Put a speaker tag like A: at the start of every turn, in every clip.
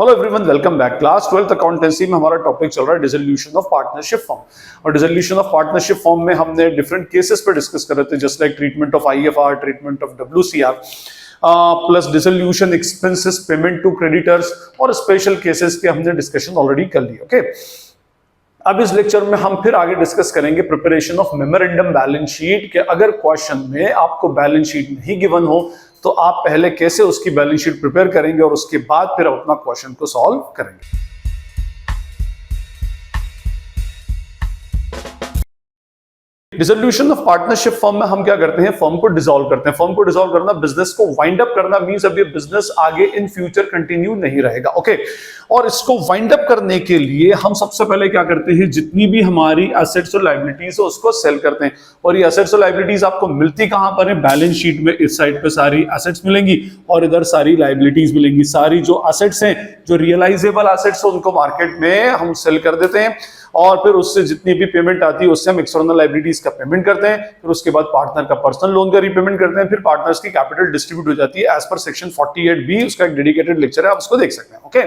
A: Hello everyone, welcome back. Class 12th accountancy में हमारा topic चल रहा है डिसोल्यूशन ऑफ पार्टनरशिप फॉर्म। और डिसोल्यूशन ऑफ पार्टनरशिप फॉर्म में हमने डिफरेंट केसेस पर डिस्कस कर रहे थे, just like treatment of IFR, treatment of WCR, plus dissolution expenses, payment to creditors और स्पेशल केसेस के हमने डिस्कशन ऑलरेडी कर ली। ओके, अब इस लेक्चर में हम फिर आगे डिस्कस करेंगे preparation of memorandum balance sheet के अगर क्वेश्चन में आपको बैलेंस शीट नहीं गिवन हो तो आप पहले कैसे उसकी बैलेंस शीट प्रिपेयर करेंगे और उसके बाद फिर अपना क्वेश्चन को सॉल्व करेंगे। डिसोल्यूशन ऑफ पार्टनरशिप फर्म में हम क्या करते हैं, फर्म को डिसॉल्व करते हैं। फर्म को डिसॉल्व करना, बिजनेस को वाइंड अप करना, मींस अब ये बिजनेस आगे इन फ्यूचर कंटिन्यू नहीं रहेगा। ओके, और इसको वाइंड अप करने के लिए हम सबसे पहले क्या करते हैं, जितनी भी हमारी एसेट्स और लायबिलिटीज है उसको सेल करते हैं। और ये एसेट्स और लायबिलिटीज आपको मिलती कहां पर है, बैलेंस शीट में। इस साइड पे सारी एसेट्स मिलेंगी और इधर सारी लायबिलिटीज मिलेंगी। सारी जो एसेट्स हैं, जो रियलाइजेबल एसेट्स है, उनको मार्केट में हम सेल कर देते हैं और फिर उससे जितनी भी पेमेंट आती है उससे हम एक्सटर्नल लायबिलिटीज का पेमेंट करते हैं। फिर उसके बाद पार्टनर का पर्सनल लोन का रीपेमेंट करते हैं। फिर पार्टनर्स की कैपिटल डिस्ट्रीब्यूट हो जाती है एज पर सेक्शन 48B। उसका एक डेडिकेटेड लेक्चर है, आप उसको देख सकते हैं। ओके,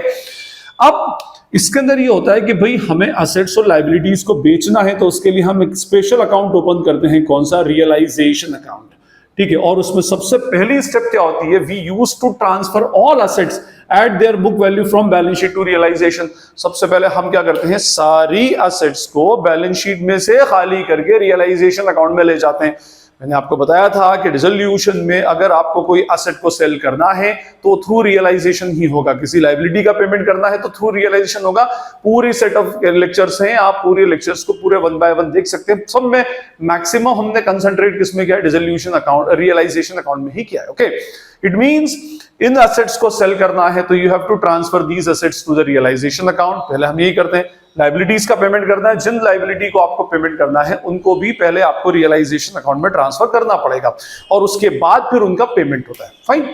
A: अब इसके अंदर ये होता है कि भाई हमें एसेट्स और लायबिलिटीज को बेचना है तो उसके लिए हम एक स्पेशल अकाउंट ओपन करते हैं। कौन सा? Realisation account. ठीक है, और उसमें सबसे पहली स्टेप क्या होती है, we use to transfer all assets at their book value from balance sheet to realisation. सबसे पहले हम क्या करते हैं, सारी एसेट्स को बैलेंस शीट में से खाली करके रियलाइजेशन अकाउंट में ले जाते हैं। मैंने आपको बताया था कि डिसोल्यूशन में अगर आपको कोई एसेट को सेल करना है तो थ्रू रियलाइजेशन ही होगा। किसी लायबिलिटी का पेमेंट करना है तो थ्रू रियलाइजेशन होगा। पूरी सेट ऑफ लेक्चर्स हैं, आप पूरे लेक्चर्स को पूरे वन बाय वन देख सकते हैं। सब में मैक्सिमम हमने कंसंट्रेट किसमें किया है, डिसोल्यूशन अकाउंट, रियलाइजेशन अकाउंट में ही किया है। Okay, it means in assets को सेल करना है तो you have to transfer these assets to the realisation account. पहले हम यही करते हैं। लायबिलिटीज का पेमेंट करना है, जिन लायबिलिटी को आपको पेमेंट करना है उनको भी पहले आपको रियलाइजेशन अकाउंट में ट्रांसफर करना पड़ेगा और उसके बाद फिर उनका पेमेंट होता है। फाइन,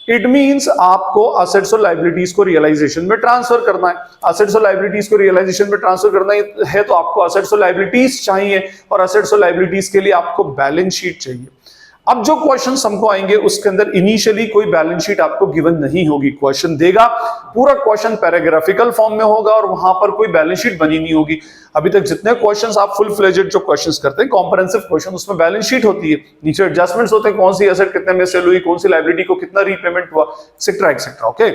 A: इट मींस आपको एसेट्स और लायबिलिटीज को रियलाइजेशन में ट्रांसफर करना है। एसेट्स और लायबिलिटीज को रियलाइजेशन में ट्रांसफर करना है तो आपको एसेट्स और लायबिलिटीज चाहिए और एसेट्स और लायबिलिटीज के लिए आपको बैलेंस शीट चाहिए। अब जो क्वेश्चंस हमको आएंगे उसके अंदर इनिशियली कोई बैलेंस शीट आपको गिवन नहीं होगी। क्वेश्चन देगा, पूरा क्वेश्चन पैराग्राफिकल फॉर्म में होगा और वहां पर कोई बैलेंस शीट बनी नहीं होगी। अभी तक जितने क्वेश्चंस आप फुल फ्लेजेड जो क्वेश्चंस करते हैं, कॉम्प्रिहेंसिव क्वेश्चन, उसमें बैलेंस शीट होती है। नीचे एडजस्टमेंट्स होते हैं, कौन सी एसेट कितने में सेल हुई, कौन सी लायबिलिटी को कितना रीपेमेंट हुआ, एक्सेट्रा एक्सेट्रा। ओके,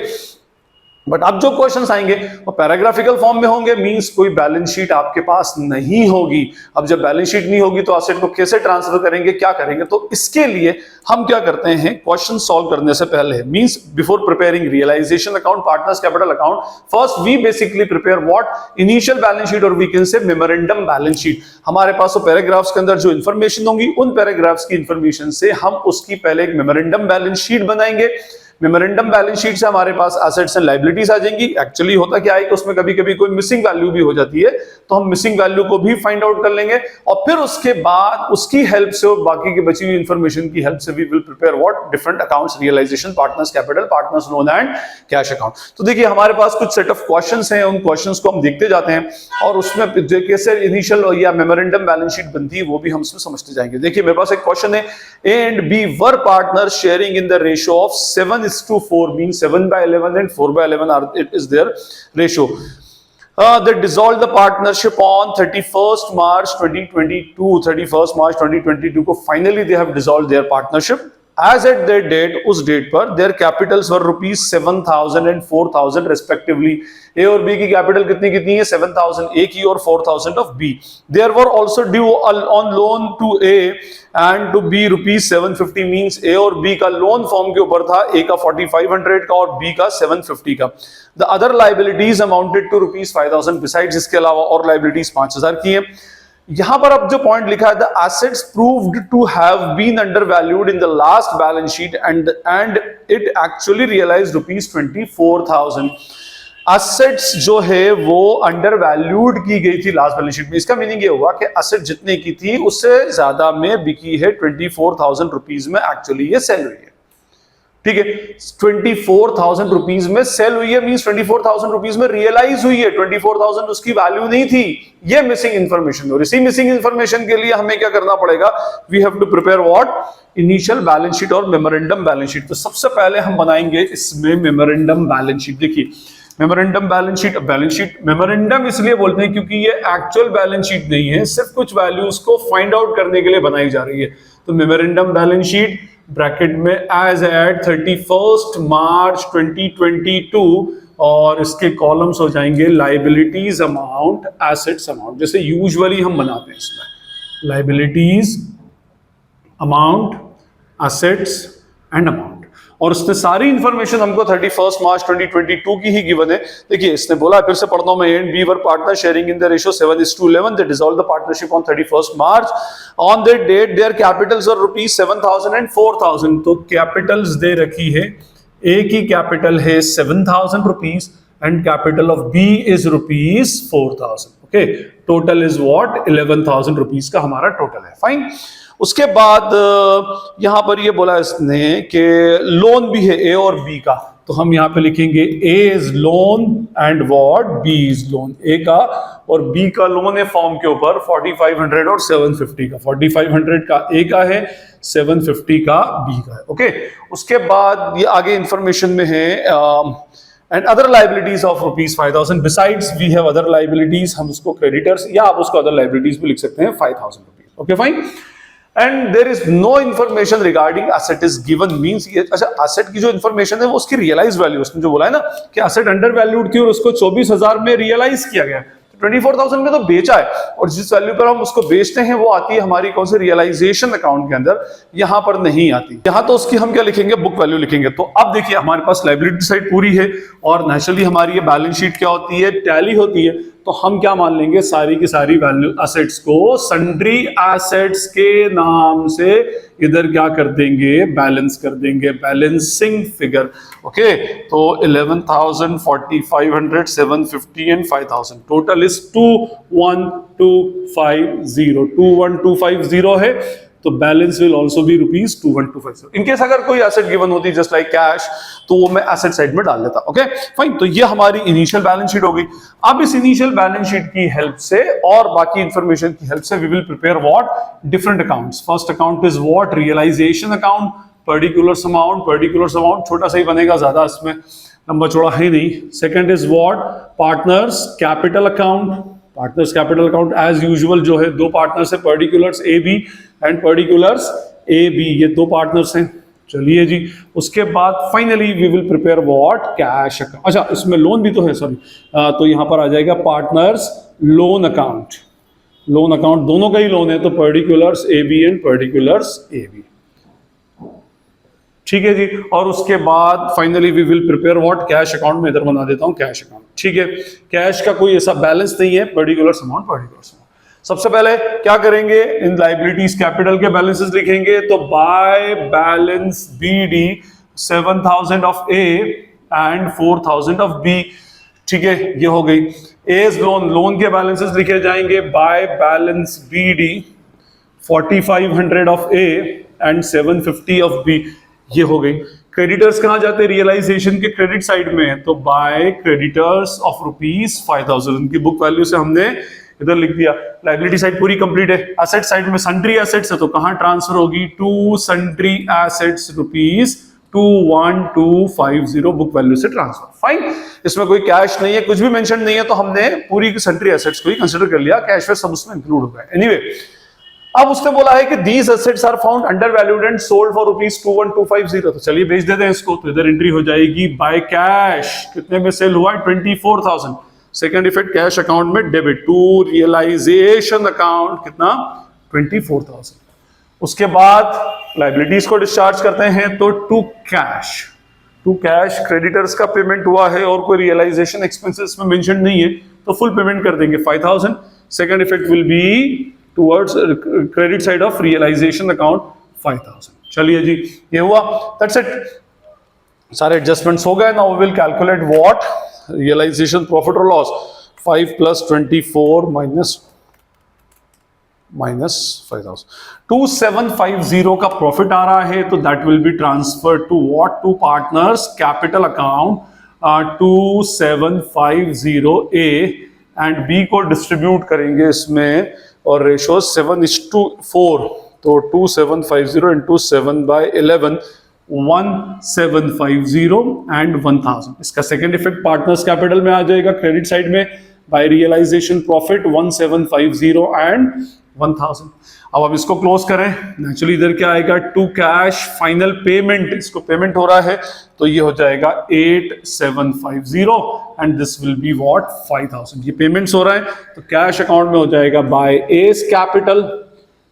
A: बट अब जो क्वेश्चंस आएंगे वो पैराग्राफिकल फॉर्म में होंगे, मींस कोई बैलेंस शीट आपके पास नहीं होगी। अब जब बैलेंस शीट नहीं होगी तो एसेट को कैसे ट्रांसफर करेंगे, क्या करेंगे? तो इसके लिए हम क्या करते हैं, क्वेश्चन सॉल्व करने से पहले, means before preparing realization account, partners capital account, first we basically prepare what, initial balance sheet और we can say memorandum balance sheet. हमारे पास वो पैराग्राफ्स के अंदर जो इंफॉर्मेशन होंगी उन पैराग्राफ्स की इंफॉर्मेशन से हम उसकी पहले एक मेमोरेंडम बैलेंस शीट बनाएंगे। मेमोरेंडम बैलेंस शीट से हमारे पास एसेट्स एंड लायबिलिटीज आ जाएंगी। एक्चुअली होता क्या है कि उसमें कभी कभी कोई मिसिंग वैल्यू भी हो जाती है तो हम मिसिंग वैल्यू को भी फाइंड आउट कर लेंगे और फिर उसके बाद उसकी हेल्प से और बाकी की बची हुई इंफॉर्मेशन की हेल्प से we will prepare what, different accounts, realisation, partners capital, partners loan and cash account. तो देखिए हमारे पास कुछ सेट ऑफ क्वेश्चंस हैं, उन क्वेश्चंस को हम देखते जाते हैं और उसमें कैसे इनिशियल या मेमोरेंडम बैलेंस शीट बनती है वो भी हम उसमें समझते जाएंगे। देखिए मेरे पास एक क्वेश्चन है, A and B were partners sharing in the ratio of 7:4, 7/11 and 4/11 it is their ratio. They dissolved the partnership on 31st March 2022. 31st March 2022 को finally they have dissolved their partnership. As at their date, उस date पर their capitals were ₹7,000 and 4,000 respectively. A और B की capital कितनी कितनी है, 7,000 A की और 4,000 of B. There were also due on loan to A and to B ₹750, means A और B का लोन फॉर्म के ऊपर था, A का 4,500 का और B का 750 का। The other liabilities amounted to ₹5,000 besides, इसके अलावा और liabilities 5,000 की हैं। यहां पर अब जो पॉइंट लिखा है, the assets proved to have been undervalued in the last balance sheet and it actually realised ₹24,000। Assets जो है वो अंडरवैल्यूड की गई थी लास्ट बैलेंस शीट में। इसका मीनिंग ये हुआ कि एसेट जितने की थी उससे ज्यादा में बिकी है, ₹24,000 में एक्चुअली ये सेल हुई है। ठीक है, 24,000 रुपीज में सेल हुई है, मींस 24,000 रुपीज में रियलाइज हुई है। 24,000 उसकी वैल्यू नहीं थी, ये मिसिंग इंफॉर्मेशन। और इसी मिसिंग इंफॉर्मेशन के लिए हमें क्या करना पड़ेगा, we have to prepare what, initial balance sheet और मेमोरेंडम बैलेंस शीट। तो सबसे पहले हम बनाएंगे इसमें मेमोरेंडम बैलेंस शीट। देखिए मेमोरेंडम बैलेंस शीट मेमोरेंडम इसलिए बोलते हैं क्योंकि ये एक्चुअल बैलेंस शीट नहीं है, सिर्फ कुछ वैल्यूज को फाइंड आउट करने के लिए बनाई जा रही है। तो मेमोरेंडम बैलेंस शीट ब्रैकेट में एज एट 31 मार्च 2022 और इसके कॉलम्स हो जाएंगे लाइबिलिटीज अमाउंट, एसेट्स अमाउंट, जैसे यूजुअली हम बनाते हैं इसमें liabilities amount, assets and amount. और उसने सारी इंफॉर्मेशन हमको 31 मार्च 2022 की ही गिवन है। देखिए इसने बोला, फिर से पढ़ता हूं मैं, A and B were partner sharing in the ratio 7:11, they dissolve the partnership on 31 March, on that date their capitals are ₹7,000 and 4,000। तो कैपिटल्स दे रखी है, ए की कैपिटल है ₹7,000 and capital of B is ₹4,000। Okay, total is what, ₹11,000 का हमारा total है। Fine. उसके बाद यहां पर ये बोला इसने कि लोन भी है ए और बी का, तो हम यहां पे लिखेंगे A is loan and what, B is loan. A का और बी का लोन है फॉर्म के ऊपर 4500 और 750 का, 4500 का ए का है, 750 का बी का है। ओके, उसके बाद ये आगे इंफॉर्मेशन में है and other liabilities of ₹5,000 besides we have other liabilities, हम उसको क्रेडिटर्स या आप उसको अदर लाइबिलिटीज भी लिख सकते हैं, ₹5,000। Okay fine. And there is no information regarding asset is given, means ये, अच्छा एसेट की जो इंफॉर्मेशन है वो उसकी रियलाइज वैल्यू, उसने जो बोला है ना कि एसेट अंडर वैल्यूड थी और उसको 24,000 में रियलाइज किया गया, 24,000 में तो बेचा है, और जिस वैल्यू पर हम उसको बेचते हैं वो आती है हमारी कौन से, रियलाइजेशन अकाउंट के अंदर, यहां पर नहीं आती। यहां तो उसकी हम क्या लिखेंगे, बुक वैल्यू लिखेंगे। तो अब देखिए हमारे पास लायबिलिटी साइड पूरी है और नेचुरली हमारी ये बैलेंस शीट क्या होती है, टैली होती है। तो हम क्या मान लेंगे, सारी की सारी वैल्यू एसेट्स को सन्ड्री एसेट्स के नाम से इधर क्या कर देंगे, बैलेंस कर देंगे, बैलेंसिंग फिगर। ओके, तो 11,000, 4,500, 750 एंड 5,000, टोटल इज 21,250, 21,250 है। तो balance will also be ₹21,250। In case अगर कोई एसेट गिवन होती जस्ट लाइक कैश, तो वो मैं एसेट साइड में डाल देता। Okay fine. तो ये हमारी इनिशियल बैलेंस शीट होगी। अब इस इनिशियल बैलेंस शीट की हेल्प से और बाकी इंफॉर्मेशन की हेल्प से we will prepare what, different accounts. First account is what, realisation account, particulars amount छोटा सा ही बनेगा, ज्यादा इसमें लंबा चौड़ा है नहीं। Second is what, partners capital account, partners capital account as usual जो है, दो पार्टनर्स है, particulars A B and particulars A B, ये दो पार्टनर्स हैं। चलिए जी, उसके बाद finally we will prepare what, cash account. अच्छा इसमें लोन भी तो है, सॉरी, तो यहां पर आ जाएगा partners loan account, loan account दोनों का ही लोन है, तो particulars A B and particulars A B. ठीक है जी। और उसके बाद finally we will prepare what, cash account. में इधर बना देता हूं कैश अकाउंट। ठीक है, कैश का कोई ऐसा बैलेंस नहीं है, पर्टिकुलर्स अमाउंट, पर्टिकुलर्स अमाउंट। सबसे पहले क्या करेंगे, इन लाइबिलिटीज कैपिटल के बैलेंसेस लिखेंगे। तो by balance BD 7,000 of A and 4,000 of B. ठीक है, ये हो गई। एज लोन, लोन के बैलेंसेस लिखे जाएंगे by balance BD 4,500 of A and 750 of B. ये हो गई। क्रेडिटर्स कहां जाते हैं, रियलाइजेशन के क्रेडिट साइड में, तो बाय क्रेडिटर्स ऑफ ₹5,000। उनकी बुक वैल्यू से हमने इधर लिख दिया। लाइबिलिटी साइड पूरी कंप्लीट है। एसेट साइड में सन्ड्री एसेट्स है, तो कहां ट्रांसफर होगी, to sundry assets ₹21,250 book value से ट्रांसफर। फाइन, इसमें कोई कैश नहीं है, कुछ भी मेंशन नहीं है, तो हमने पूरी सन्ड्री एसेट्स को ही कंसीडर कर लिया, कैश में सब उसमें इंक्लूड हो गया। एनीवे, अब उसने बोला है कि these assets are found under valued and sold for ₹21,250। तो चलिए बेच देते हैं इसको। तो इधर एंट्री हो जाएगी बाय कैश, कितने में सेल हुआ है, 24,000। सेकेंड इफेक्ट, कैश अकाउंट में डेबिट टू रियलाइजेशन अकाउंट, कितना, 24,000। उसके बाद लाइबिलिटीज को डिस्चार्ज करते हैं, तो टू कैश क्रेडिटर्स का पेमेंट हुआ है और कोई रियलाइजेशन एक्सपेंसेस में मेंशन नहीं है, तो फुल पेमेंट कर देंगे 5,000। Second effect will be towards credit side of realisation account 5,000। चलिए जी, ये हुआ, दैट्स इट, सारे एडजस्टमेंट्स हो गए। Now we will calculate what, realisation profit और लॉस। 5 + 24 माइनस 5,000, 2,750 का प्रॉफिट आ रहा है, तो that will be transfer to what, to partners capital account 2,750 A and B को डिस्ट्रीब्यूट करेंगे इसमें, और रेशो 7:4, तो 2,750 × 7/11, 1750 एंड 1000। इसका सेकेंड इफेक्ट पार्टनर्स कैपिटल में आ जाएगा क्रेडिट साइड में, बाय रियलाइजेशन प्रॉफिट 1750 एंड 1000। अब हम इसको क्लोज करें, नेचुरली इधर क्या आएगा, टू कैश फाइनल पेमेंट, इसको पेमेंट हो रहा है तो ये हो जाएगा 8750 and this will be what 5000। ये पेमेंट्स हो रहा है तो कैश अकाउंट में हो जाएगा बाय एस कैपिटल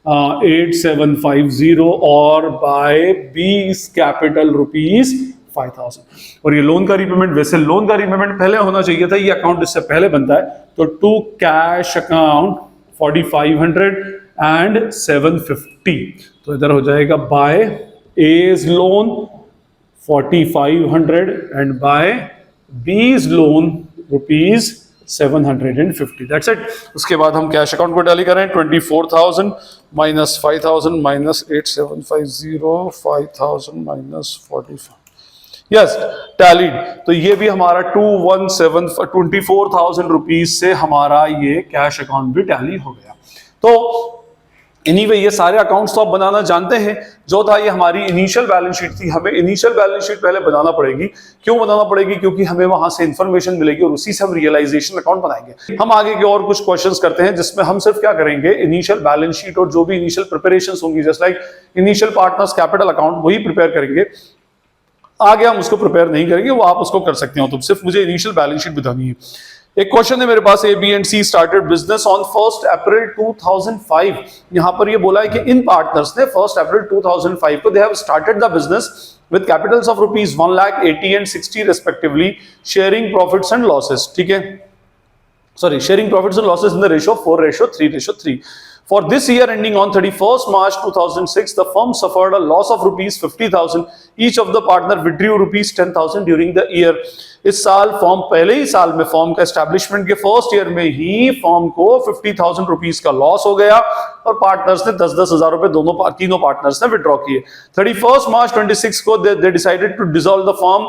A: 8750 और बाय बीस कैपिटल रुपीज 5000। और ये लोन का रीपेमेंट, वैसे लोन का रीपेमेंट पहले होना चाहिए था, ये अकाउंट इससे पहले बनता है, तो टू कैश अकाउंट 4500 एंड 750, तो इधर हो जाएगा by A's loan 4500 and by B's loan rupees 750। That's it. उसके बाद हम कैश अकाउंट को टैली करें, 24,000 minus 5,000 minus 8750, 5,000 minus 45, yes tallied. तो ये भी हमारा 24,000 रुपीज से हमारा ये कैश अकाउंट भी टैली हो गया। तो एनीवे ये सारे अकाउंट्स तो आप बनाना जानते हैं। जो था ये हमारी इनिशियल बैलेंस शीट थी, हमें इनिशियल बैलेंस शीट पहले बनाना पड़ेगी। क्यों बनाना पड़ेगी? क्योंकि हमें वहां से इंफॉर्मेशन मिलेगी और उसी से हम रियलाइजेशन अकाउंट बनाएंगे। हम आगे के और कुछ क्वेश्चंस करते हैं जिसमें हम सिर्फ क्या करेंगे, इनिशियल बैलेंस शीट और जो भी इनिशियल प्रिपरेशंस होंगी, just like initial partners capital account, वही प्रिपेयर करेंगे। आगे हम उसको प्रिपेयर नहीं करेंगे, वो आप उसको कर सकते हो, तो सिर्फ मुझे इनिशियल बैलेंस शीट बतानी है। एक क्वेश्चन है मेरे पास, A B and C started business on 1 April 2005। यहां पर ये बोला है कि इन पार्टनर्स ने 1 अप्रैल 2005 को they have started the business with Capitals of rupees 1,80,000 and 60 respectively, sharing profits and losses. ठीक है, sorry, sharing profits and losses in the ratio 4:3:3. For this year ending on 31st March 2006, the firm suffered a loss of rupees 50,000. Each of the partner withdrew rupees 10,000 during the year. इस साल form, पहले ही साल में form का establishment के first year में ही form को 50,000 rupees का लॉस हो गया और पार्टनर्स ने 10-10 हजार रुपए तीनों पार्टनर्स ने विड्रॉ किए। 31st March 26 को they decided to dissolve the firm.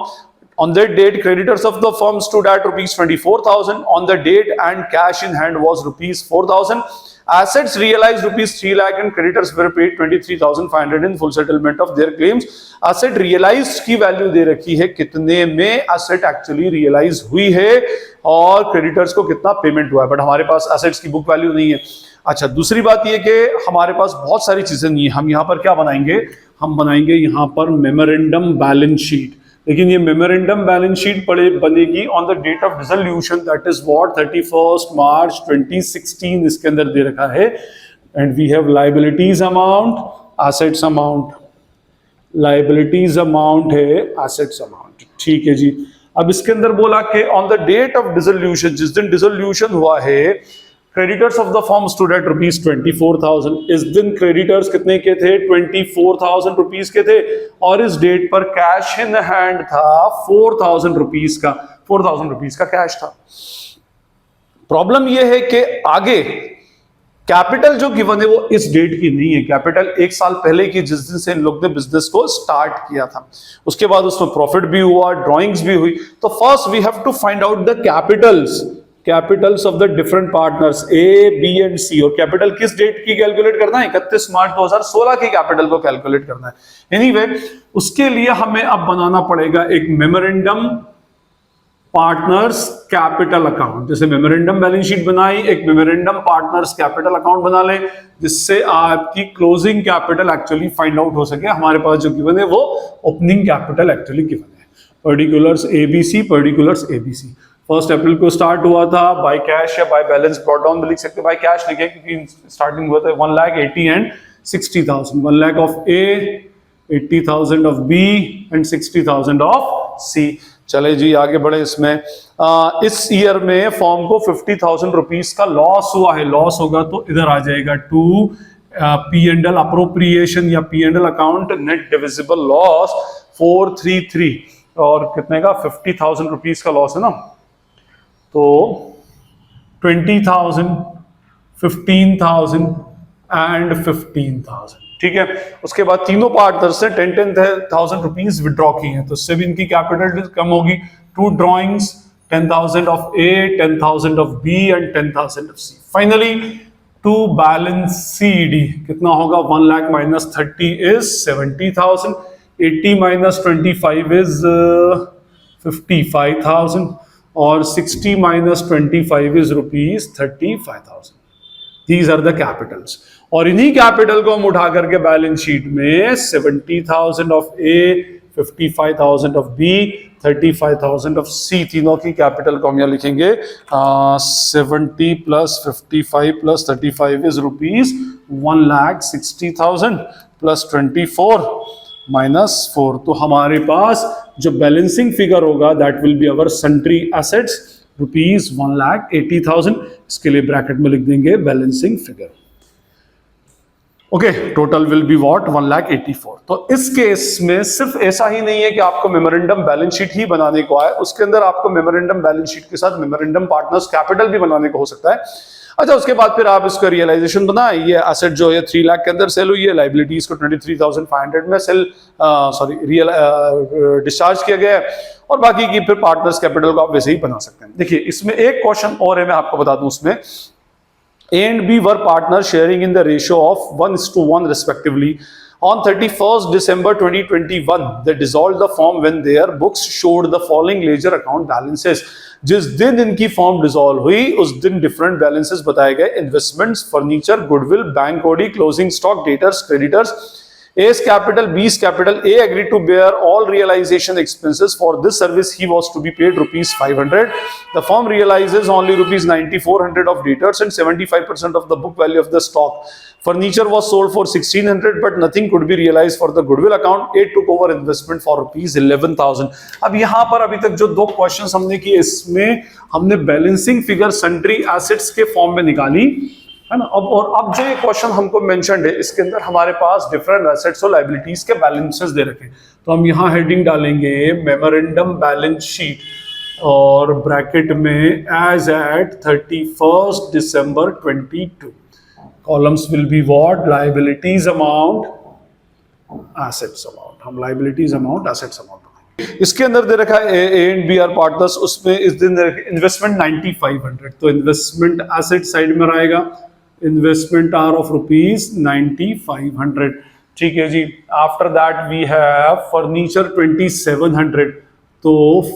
A: On that date, creditors of the firm stood at rupees 24,000 on the date and cash in hand was rupees 4,000. Assets realized rupees 3 lakh and creditors were paid 23,500 in full settlement of their claims. Asset realized की value दे रखी है कितने में asset actually realize हुई है और creditors को कितना पेमेंट हुआ है, बट हमारे पास assets की बुक वैल्यू नहीं है। अच्छा, दूसरी बात ये कि हमारे पास बहुत सारी चीजें नहीं है। हम यहाँ पर क्या बनाएंगे, हम बनाएंगे यहाँ पर मेमोरेंडम बैलेंस शीट। लेकिन ये मेमोरेंडम बैलेंस शीट बनेगी on the date of dissolution, that is what 31st March 2016 इसके अंदर दे रखा है। And we have liabilities amount, assets amount, liabilities amount है, एसेट्स अमाउंट। ठीक है जी। अब इसके अंदर बोला कि on the date of dissolution, जिस दिन डिसोल्यूशन हुआ है, creditors of the firm stood at rupees 24,000। इस दिन क्रेडिटर्स कितने के थे, 24,000 रुपीज के थे और इस डेट पर कैश इन हैंड था 4,000 रुपीज का, 4,000 रुपीज का कैश था। प्रॉब्लम यह है कि आगे कैपिटल जो गिवन है वो इस डेट की नहीं है, कैपिटल एक साल पहले की, जिस दिन से इन लोग ने बिजनेस को स्टार्ट किया था। उसके बाद उसमें प्रॉफिट भी हुआ, ड्रॉइंग्स भी हुई। तो first we have to find out the capitals of the different partners A, B and C. और कैपिटल किस डेट की कैलकुलेट करना है, 31 मार्च 2016 की कैपिटल को कैलकुलेट करना है। एनीवे, उसके लिए हमें अब बनाना पड़ेगा एक मेमोरेंडम पार्टनर्स कैपिटल अकाउंट। जैसे मेमोरेंडम बैलेंस शीट बनाई, एक मेमोरेंडम पार्टनर्स कैपिटल अकाउंट बना लें जिससे आपकी closing capital actually find out हो सके। हमारे पास जो गिवन है वो ओपनिंग कैपिटल एक्चुअली गिवन है। Particulars ABC, particulars ABC. 1 अप्रैल को स्टार्ट हुआ था, बाय कैश या बाय बैलेंस ब्रॉट डाउन भी लिख सकते हैं, बाय कैश लिखे क्योंकि स्टार्टिंग हुआ था 1,80,000 and 60,000। 1 lakh of A, 80,000 of B and 60,000 of C. चले जी आगे बढ़े। इसमें इस ईयर में फॉर्म को 50,000 रुपीज का लॉस हुआ है। लॉस होगा तो इधर आ जाएगा to P and L appropriation या P and L account, net divisible loss 433 और कितने का 50,000 रुपीज का लॉस है ना, तो 20,000, 15,000 एंड 15,000। ठीक है, उसके बाद तीनों पार्टनर्स ने 10,000 रुपीज विड्रॉ की हैं, तो इससे भी इनकी कैपिटल कम होगी। 2 drawings, 10,000 of A, 10,000 of B and 10,000 of C. Finally 2 balance C D कितना होगा, 1 lakh minus 30 is 70,000। 80 minus 25 is 55,000 और 60 minus 25 is rupees 35,000. These are the capitals. और इन्हीं कैपिटल को हम उठा करके बैलेंस शीट में 70,000 of A, 55,000 of B, 35,000 of C, तीनों की कैपिटल को हम यहाँ लिखेंगे 70 plus 55 plus 35 is rupees 1,60,000 plus 24 minus 4. तो हमारे पास जो बैलेंसिंग फिगर होगा that will be our sundry assets rupees 1,80,000. इसके लिए ब्रैकेट में लिख देंगे balancing figure. Okay, total will be what 1,84,000. तो इस केस में सिर्फ ऐसा ही नहीं है कि आपको मेमोरेंडम बैलेंस शीट ही बनाने को आए, उसके अंदर आपको मेमोरेंडम बैलेंस शीट के साथ मेमोरेंडम पार्टनर्स कैपिटल भी बनाने को हो सकता है. अच्छा, उसके बाद फिर आप इसका रियलाइजेशन बनाए. ये एसेट जो है 3 लाख के अंदर सेल हुई है, लाइबिलिटीज को 23,500 में सेल डिस्चार्ज किया गया है, और बाकी की फिर पार्टनर्स कैपिटल को आप वैसे ही बना सकते हैं. देखिए, इसमें एक क्वेश्चन और है, मैं आपको बता दूं. उसमें A and B were partners sharing in the ratio of 1:1 respectively. On 31st December 2021, they dissolved the firm when their books showed the following ledger account balances. जिस दिन इनकी फॉर्म डिसॉल्व हुई उस दिन डिफरेंट बैलेंसेस बताए गए. Investments, furniture, goodwill, bank OD, closing stock, debtors, creditors. A's capital, B's capital. A agreed to bear all realization expenses. For this service, he was to be paid rupees 500. The firm realizes only rupees 9,400 of debtors and 75% of the book value of the stock. Furniture was sold for 1,600, but nothing could be realized for the goodwill account. A took over investment for rupees 11,000. अब यहाँ पर अभी तक जो दो questions हमने किए, इसमें हमने बैलेंसिंग फिगर सन्ट्री एसेट्स के फॉर्म में निकाली है ना. अब जो ये क्वेश्चन हमको मेंशन्ड है, इसके अंदर हमारे पास डिफरेंट एसेट्स और लायबिलिटीज के बैलेंसेस दे रखे. तो हम यहाँ हेडिंग डालेंगे मेमोरेंडम बैलेंस शीट और ब्रैकेट में as at 31st December 22. Columns will be what, liabilities amount, assets amount. हम लायबिलिटीज अमाउंट, एसेट्स अमाउंट. इसके अंदर दे रखा है A and B are partners. उसमें इस दिन इन्वेस्टमेंट 9,500. तो इन्वेस्टमेंट एसेट साइड में रहेगा. Investment are of rupees 9,500. ठीक है जी. After that we have furniture 2,700. तो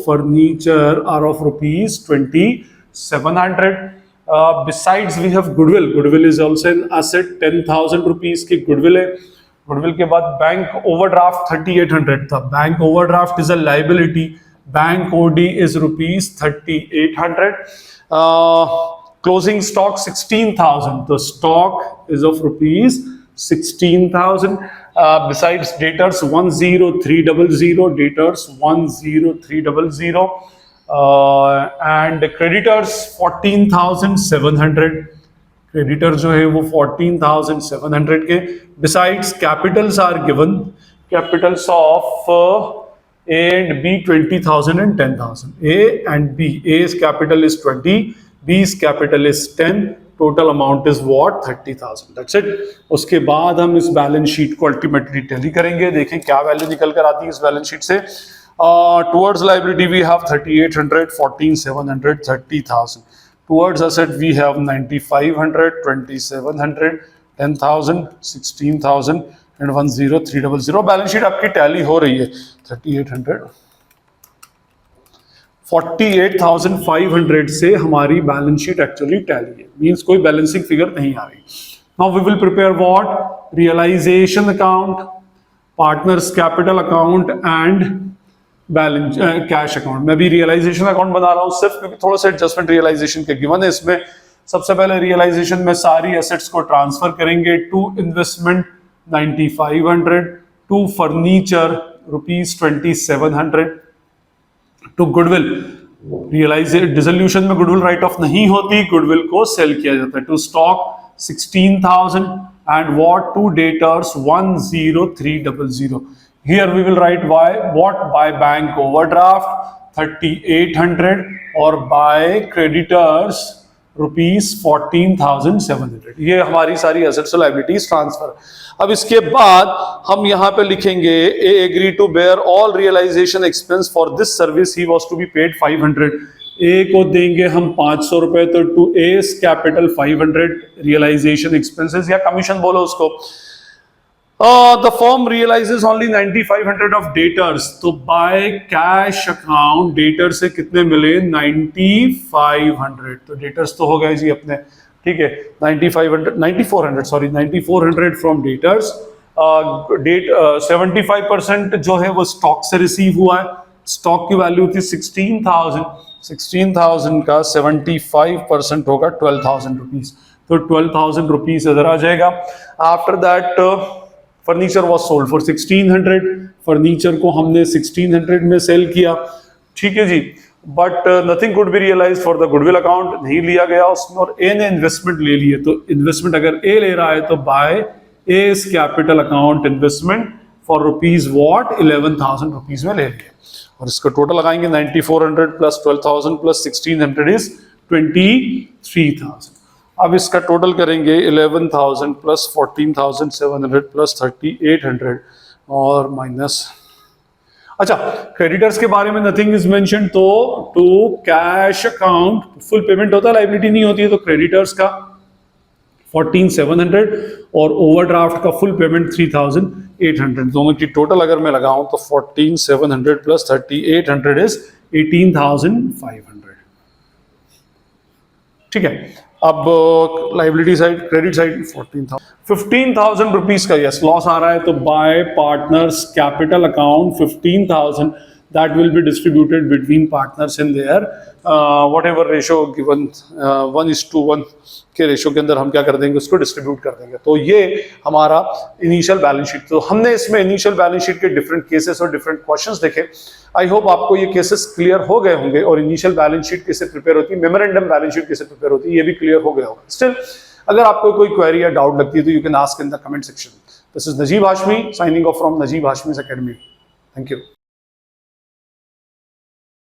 A: furniture are of rupees 2,700. Besides we have goodwill. Goodwill is also an asset. 10,000 rupees की गुडविल है. गुडविल के बाद बैंक ओवरड्राफ्ट 3,800 था. Bank overdraft is a liability. Bank OD is rupees 3,800. Closing stock 16,000. तो stock is of rupees 16,000. Besides debtors 1,0300. Debtors 1,0300. And creditors 14,700. Creditor जो है वो 14,700 के. Besides capitals are given. Capitals of A and B 20,000 and 10,000. A and B. A's capital is 20. B's capital is 10. Total amount is what? 30,000. That's it. उसके बाद हम इस balance sheet को ultimately tally करेंगे. देखें क्या वैल्यू निकल कर आती है इस बैलेंस शीट से. Towards liability we have 3,800, 14,700, 30,000. Towards asset we have 9,500, 2,700, 10,000, 16,000 and 1,0300. Balance sheet आपकी टैली हो रही है. 3,800, 48,500 से हमारी बैलेंस शीट एक्चुअली टैली है. मींस कोई बैलेंसिंग फिगर नहीं आ रही. Now we will prepare what, realisation account, partners capital account and balance cash account. मैं भी रियलाइजेशन अकाउंट बना रहा हूं सिर्फ क्योंकि थोड़ा सा एडजस्टमेंट रियलाइजेशन के गिवन है. इसमें सबसे पहले रियलाइजेशन में सारी एसेट्स को ट्रांसफर करेंगे. To investment 9,500, to furniture rupees 2,700, to goodwill. Dissolution में गुडविल राइट ऑफ नहीं होती, गुडविल को सेल किया जाता है. To stock 16,000 and what, to debtors 1,0300. Here we will write what by bank overdraft 3,800 or by creditors rupees 14,700. ये हमारी सारी assets और liabilities transfer. अब इसके बाद हम यहाँ पे लिखेंगे A agree to bear all realization expense for this service. He was to be paid 500. A को देंगे हम 500 रुपए. तो to A's capital 500 realization expenses या commission बोलो उसको. The firm realizes only 9500 of debtors. तो by cash account debtor से कितने मिले? 9500. तो debtors तो हो गए जी अपने, ठीक है, 9400 फ्रॉम डेटर्स. 75% जो है वो स्टॉक से रिसीव हुआ है. स्टॉक की वैल्यू थी 16,000 का 75% होगा 12,000 रुपीज. तो 12,000 रुपीज इधर आ जाएगा. After that furniture was sold for 1600. Furniture को हमने 1600 में सेल किया, ठीक है जी. But nothing could be realise for the goodwill account, नहीं लिया गया उसमें. और ए ने इन्वेस्टमेंट ले लिए, तो इन्वेस्टमेंट अगर ए ले रहा है तो by S capital account investment for rupees what 11,000 rupees में ले लिए. और इसका टोटल लगाएंगे 9400 प्लस 12,000 प्लस 1600 इज 23,000. अब इसका टोटल करेंगे 11,000 प्लस 14,700 प्लस 3,800 और माइनस. अच्छा, क्रेडिटर्स के बारे में नथिंग इज मेंशन. तो to cash account full payment होता है, लाइबिलिटी नहीं होती है. तो क्रेडिटर्स का 14,700 और ओवरड्राफ्ट का फुल पेमेंट 3,800. दोनों की टोटल अगर मैं लगाऊं तो 14,700 प्लस 3,800 इज 18,500. ठीक है. अब liability side, credit side 15,000 rupees का यस लॉस आ रहा है. तो bye partners capital account 15,000 that will be distributed between partners in their whatever ratio given 1:1 के रेशियो के अंदर हम क्या कर देंगे, उसको डिस्ट्रीब्यूट कर देंगे. तो ये हमारा इनिशियल बैलेंस शीट. तो हमने इसमें इनिशियल बैलेंस शीट के डिफरेंट केसेस और डिफरेंट क्वेश्चंस देखे. आई होप आपको ये केसेस क्लियर हो गए होंगे. और इनिशियल बैलेंस शीट कैसे प्रिपेयर होती है, मेमोरेंडम बैलेंस शीट कैसे प्रिपेयर होती है, ये भी क्लियर हो गया होगा. स्टिल अगर आपको कोई क्वेरी या डाउट लगती है तो you can ask in the comment section. This is Najeeb Hashmi signing off from Najeeb Hashmi's Academy. Thank you.